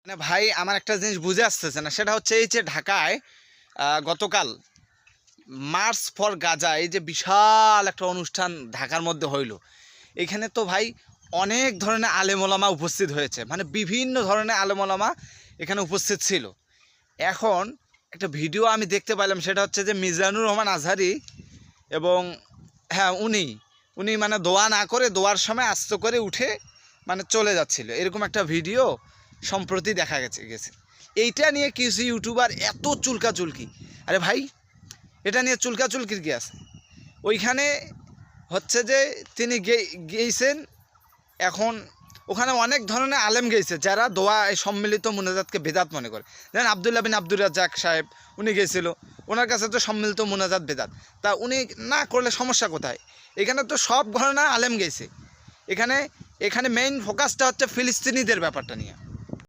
মানে ভাই আমার একটা জিনিস বুঝে আসতেছে না, সেটা হচ্ছে এই যে ঢাকায় গতকাল মার্চ ফর গাজা এই যে বিশাল একটা অনুষ্ঠান ঢাকার মধ্যে হইল। এখানে তো ভাই অনেক ধরনের আলেমোলামা উপস্থিত হয়েছে, মানে বিভিন্ন ধরনের আলেমোলামা এখানে উপস্থিত ছিল। এখন একটা ভিডিও আমি দেখতে পাইলাম, সেটা হচ্ছে যে মিজানুর রহমান আজহারি এবং হ্যাঁ উনি মানে দোয়া না করে দোয়ার সময় আস্তে করে উঠে মানে চলে যাচ্ছিল, এরকম একটা ভিডিও সম্প্রতি দেখা গেছে। এইটা নিয়ে কিছু ইউটিউবার এত চুলকাচুলকি। আরে ভাই, এটা নিয়ে চুলকাচুলকির কি আছে? ওইখানে হচ্ছে যে তিনি গেইছেন। এখন ওখানে অনেক ধরনের আলেম গেছে যারা দোয়া এই সম্মিলিত মোনাজাতকে বেদাত মনে করে। যেমন আবদুল্লাহ বিন আব্দুর রাজ্জাক সাহেব, উনি গেছিল, ওনার কাছে তো সম্মিলিত মোনাজাত বেদাত। তা উনি না করলে সমস্যা কোথায়? এখানে তো সব ধরনের আলেম গেছে। এখানে মেইন ফোকাসটা হচ্ছে ফিলিস্তিনিদের ব্যাপারটা নিয়ে।